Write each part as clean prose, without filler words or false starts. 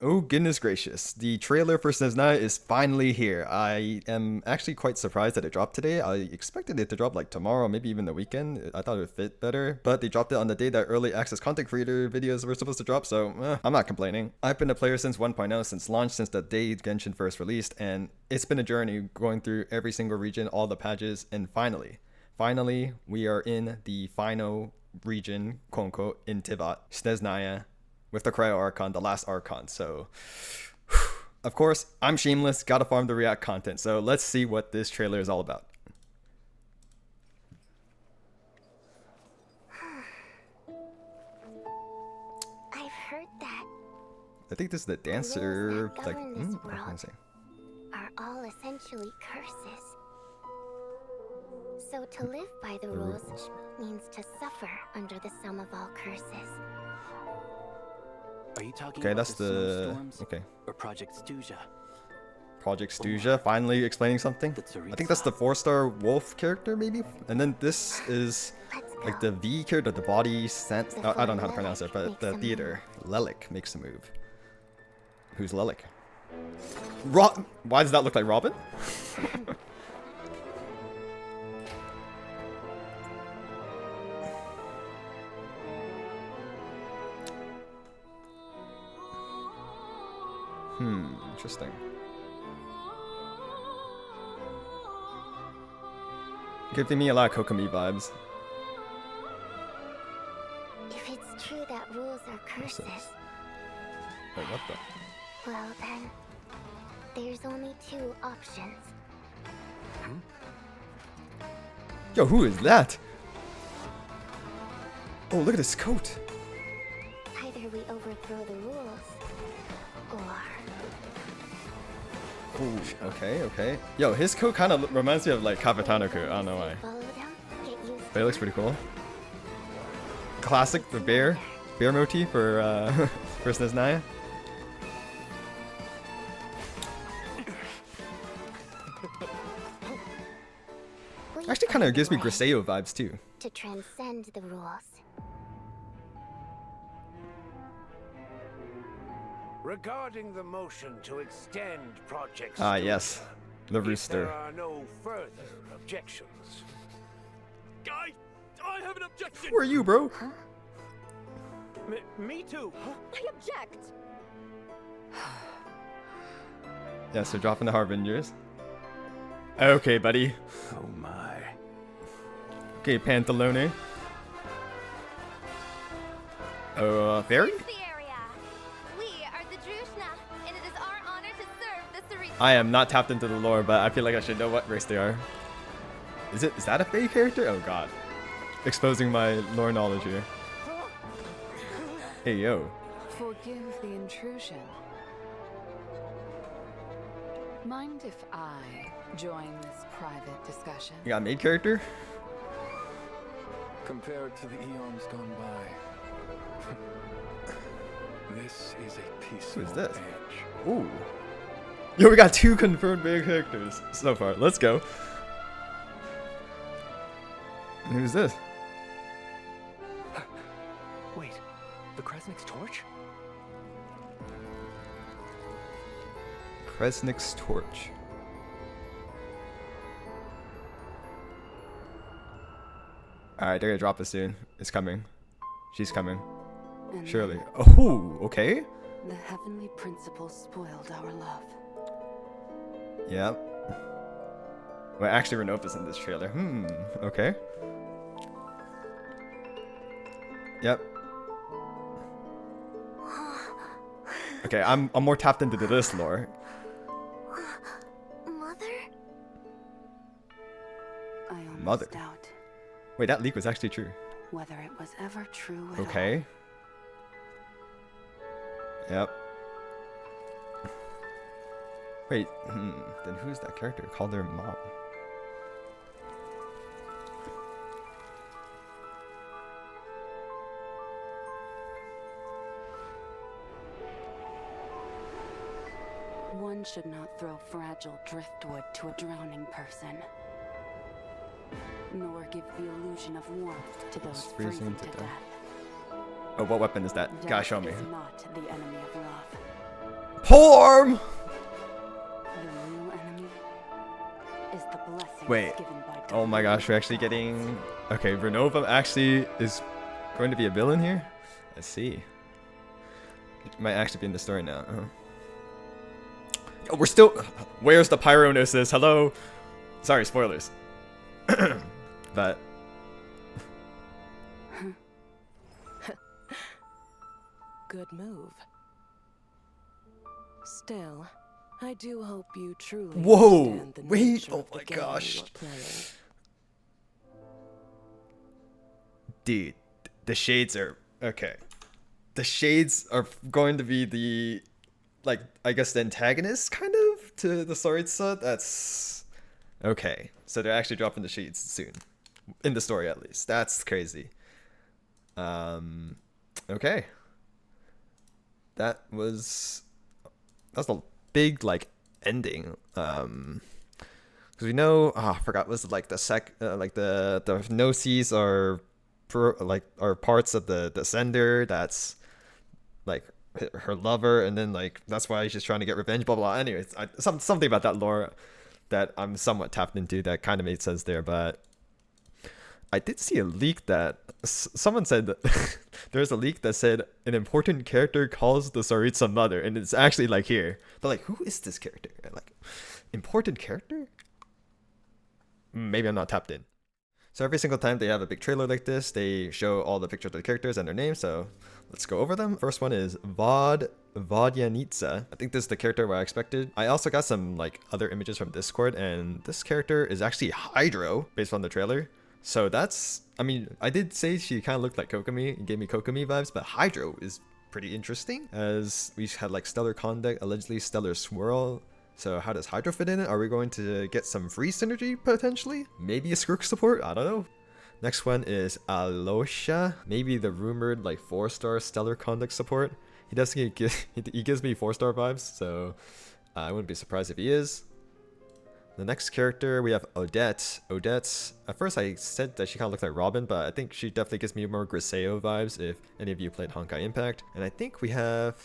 Oh goodness gracious, the trailer for SNEZHNAYA is finally here. I am actually quite surprised that it dropped today. I expected it to drop like tomorrow, maybe even the weekend. I thought it would fit better, but they dropped it on the day that early access content creator videos were supposed to drop, so I'm not complaining. I've been a player since 1.0, since launch, since the day Genshin first released, and it's been a journey going through every single region, all the patches, and finally, we are in the final region, quote unquote, in Tivat, SNEZHNAYA, with the Cryo Archon, the last Archon. So, of course, I'm shameless, gotta farm the React content. So let's see what this trailer is all about. I've heard that I think this is the dancer, rules that like, govern this I world can't say. are all essentially curses. So to live by the rules means to suffer under the sum of all curses. Are you talking Okay, about that's the the, snowstorms okay. or Project Stuja? Project Stuja, finally explaining something. I think that's the 4-star wolf character, maybe? And then this is like the V character, the body sense. I don't know how to pronounce it, but the theater. Lelik makes a move. Who's Lelik? Why does that look like Robin? Interesting. Giving me a lot of Kokomi vibes. If it's true that rules are curses, Wait, what the? well then, there's only two options. Yo, who is that? Oh, look at this coat. Either we overthrow the rules, or... Ooh, okay. Yo, his coat kind of reminds me of like Kapitano coat. I don't know why. Follow them, get used But it looks pretty cool. Classic, the bear motif for for SNEZHNAYA. Actually, kind of gives me Griseo vibes too. to transcend the rules. Regarding the motion to extend Project Ah, Stuja, yes. The if rooster. there are no further objections. I have an objection. Who are you, bro? Me too. I object. Yeah, so dropping the Harbingers. Okay, buddy. Oh my. Okay, Pantalone. Fairy? The area. We are the Druzhna, and it is our honor to serve the Tsaritsa. I am not tapped into the lore, but I feel like I should know what race they are. Is that a Fae character? Oh god. Exposing my lore knowledge here. Hey, yo. Forgive the intrusion. Mind if I join this private discussion? You got a maid character? Compared to the eons gone by, this is a peaceful Who's this? age. Ooh. Yo, we got 2 confirmed maid characters so far. Let's go. And who's this? Wait, the Kresnik's torch? Kresnik's torch. Alright, they're gonna drop it soon. It's coming. She's coming. And Surely. Oh, okay. the heavenly principle spoiled our love. Yep. Well, actually, Renopa's in this trailer. Okay. Yep. Okay, I'm more tapped into this lore. Mother? I almost Mother. doubt Wait, that leak was actually true. whether it was ever true at Okay. Yep. Wait, then who's that character? Called their mom. One should not throw fragile driftwood to a drowning person, nor give the illusion of warmth to those freezing freezing to to death. death. Oh, what weapon is that? Gotta Death show me. is not the enemy of love. arm! The real enemy is the blessing Wait. given by Oh my gosh, we're actually gods. getting... Okay, Renova actually is going to be a villain here? Let's see. It might actually be in the story now. Oh, we're still... Where's the Pyronosis? Hello? Sorry, spoilers. But... Good move. Still, I do hope you truly Whoa! understand the Wait! nature Oh of the my game gosh! you are playing. Dude, the shades are... Okay. The shades are going to be the... Like, I guess the antagonist, kind of, to the Tsaritsa? That's... Okay. So they're actually dropping the shades soon. In the story, at least. That's crazy. Okay. That's a big, like, ending. Because we know... Oh, I forgot. Was it, like, the Gnosis are... are parts of the sender that's like her lover, and then like that's why she's trying to get revenge, blah blah. Anyways, something about that lore that I'm somewhat tapped into that kind of made sense there. But I did see a leak that someone said that there's a leak that said an important character calls the Tsaritsa mother, and it's actually like here. But like, who is this character? Like, important character? Maybe I'm not tapped in. So every single time they have a big trailer like this, they show all the pictures of the characters and their names, so let's go over them. First one is Vodyanitsa. I think this is the character where I expected. I also got some like other images from Discord, and this character is actually Hydro based on the trailer. So that's, I mean, I did say she kind of looked like Kokomi and gave me Kokomi vibes, but Hydro is pretty interesting, as we had like Stellar Conduct, allegedly Stellar Swirl. So how does Hydro fit in it? Are we going to get some free synergy potentially? Maybe a Skirk support? I don't know. Next one is Alosha. Maybe the rumored like 4-star Stellar Conduct support. He doesn't he gives me 4-star vibes, so I wouldn't be surprised if he is. The next character, we have Odette. Odette, at first I said that she kind of looked like Robin, but I think she definitely gives me more Griseo vibes if any of you played Honkai Impact. And I think we have,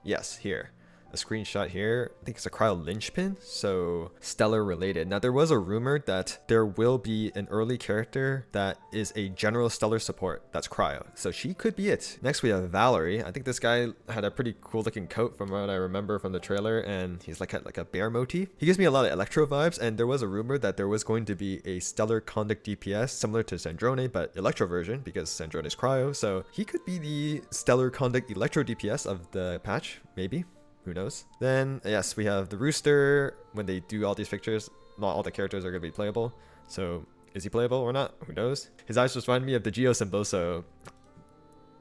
yes, here. A screenshot here. I think it's a cryo linchpin, so stellar related. Now there was a rumor that there will be an early character that is a general stellar support that's cryo, so she could be it. Next we have Valerie. I think this guy had a pretty cool looking coat from what I remember from the trailer, and he's like a bear motif. He gives me a lot of electro vibes, and there was a rumor that there was going to be a stellar conduct DPS similar to Sandrone, but electro version, because Sandrone is cryo, so he could be the stellar conduct electro DPS of the patch, maybe. Who knows? Then, yes, we have the Rooster. When they do all these pictures, not all the characters are going to be playable. So, is he playable or not? Who knows? His eyes just remind me of the Geo symbol, so...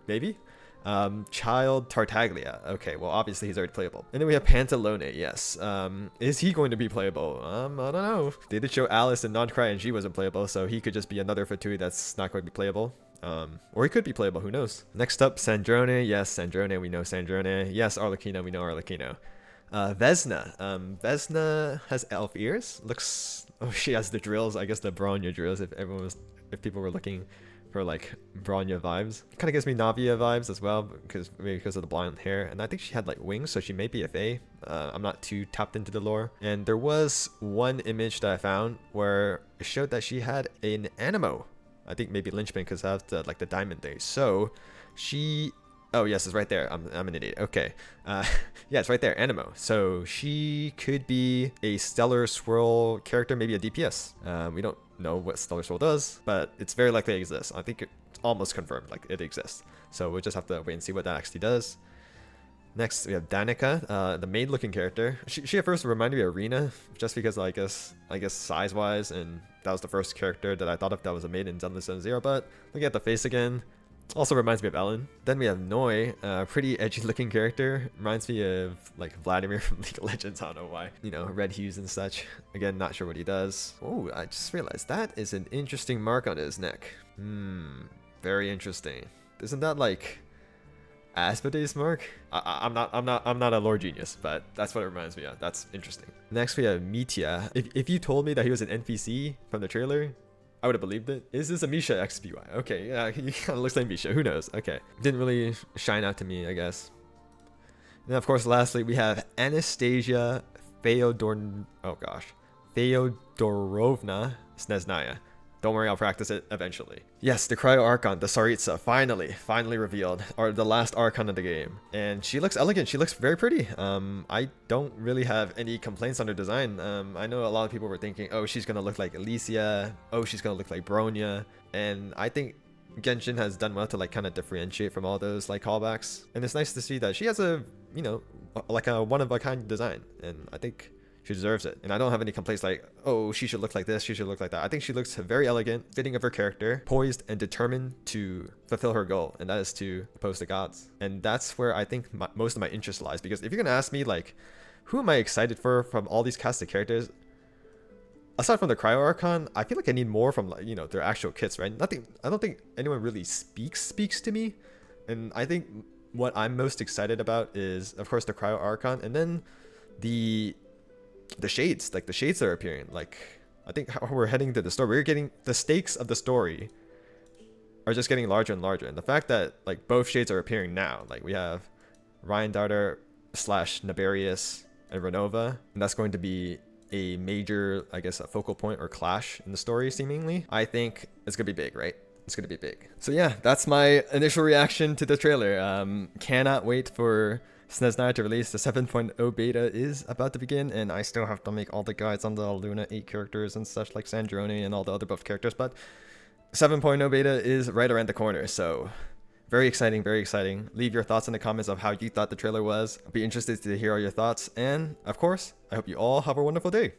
Maybe? Child Tartaglia. Okay, well, obviously he's already playable. And then we have Pantalone, yes. Is he going to be playable? I don't know. They did show Alice and Non-Cry and she wasn't playable, so he could just be another Fatui that's not going to be playable. Or he could be playable, who knows? Next up, Sandrone. Yes, Sandrone, we know Sandrone. Yes, Arlecchino, we know Arlecchino. Vesna. Vesna has elf ears. Looks... Oh, she has the drills. I guess the Bronya drills, if people were looking for like Bronya vibes. Kind of gives me Navia vibes as well, because of the blonde hair. And I think she had like wings, so she may be a Fae. I'm not too tapped into the lore. And there was one image that I found where it showed that she had an Anemo. I think maybe linchpin because I have the like the diamond thing. So she, oh yes, it's right there. I'm an idiot. Okay, yeah, it's right there. Anemo. So she could be a Stellar Swirl character, maybe a DPS. We don't know what Stellar Swirl does, but it's very likely it exists. I think it's almost confirmed, like it exists. So we'll just have to wait and see what that actually does. Next, we have Danica, the maid-looking character. She at first reminded me of Arena, just because I guess size-wise, and that was the first character that I thought of that was a maid in Zenless Zone Zero. But looking at the face again, also reminds me of Ellen. Then we have Noi, a pretty edgy-looking character. Reminds me of like Vladimir from League of Legends. I don't know why. You know, red hues and such. Again, not sure what he does. Oh, I just realized that is an interesting mark on his neck. Very interesting. Isn't that like Asmodeus mark? I'm not a lore genius, but that's what it reminds me of. That's interesting. Next we have Mitya. If you told me that he was an NPC from the trailer, I would have believed it. Is this a Misha XPY? Okay, yeah, he kind of looks like Misha. Who knows? Okay, didn't really shine out to me, I guess. And of course, lastly, we have Anastasia Feodorovna SNEZHNAYA. Don't worry, I'll practice it eventually. Yes, the Cryo Archon, the Tsaritsa, finally revealed, or the last Archon of the game. And she looks elegant, she looks very pretty. I don't really have any complaints on her design. I know a lot of people were thinking, oh, she's gonna look like Alicia, oh, she's gonna look like Bronya. And I think Genshin has done well to like kind of differentiate from all those like callbacks. And it's nice to see that she has a, you know, like a one-of-a-kind design. And I think she deserves it. And I don't have any complaints like, oh, she should look like this, she should look like that. I think she looks very elegant, fitting of her character, poised and determined to fulfill her goal, and that is to oppose the gods. And that's where I think most of my interest lies, because if you're gonna ask me like, who am I excited for from all these cast of characters, aside from the Cryo Archon, I feel like I need more from, like, you know, their actual kits, right? I don't think anyone really speaks to me. And I think what I'm most excited about is, of course, the Cryo Archon, and then the shades, like the shades that are appearing. Like, I think how we're heading to the story, we're getting the stakes of the story are just getting larger and larger. And the fact that like both shades are appearing now, like we have Ryan Darter / Naberius and Renova, and that's going to be a major, I guess, a focal point or clash in the story, seemingly. I think it's gonna be big, right? It's gonna be big. So yeah, that's my initial reaction to the trailer. Cannot wait for SNEZHNAYA to release. The 7.0 beta is about to begin, and I still have to make all the guides on the Luna 8 characters and such, like Sandrone and all the other buff characters, but 7.0 beta is right around the corner, so very exciting, very exciting. Leave your thoughts in the comments of how you thought the trailer was. I'll be interested to hear all your thoughts, and of course, I hope you all have a wonderful day.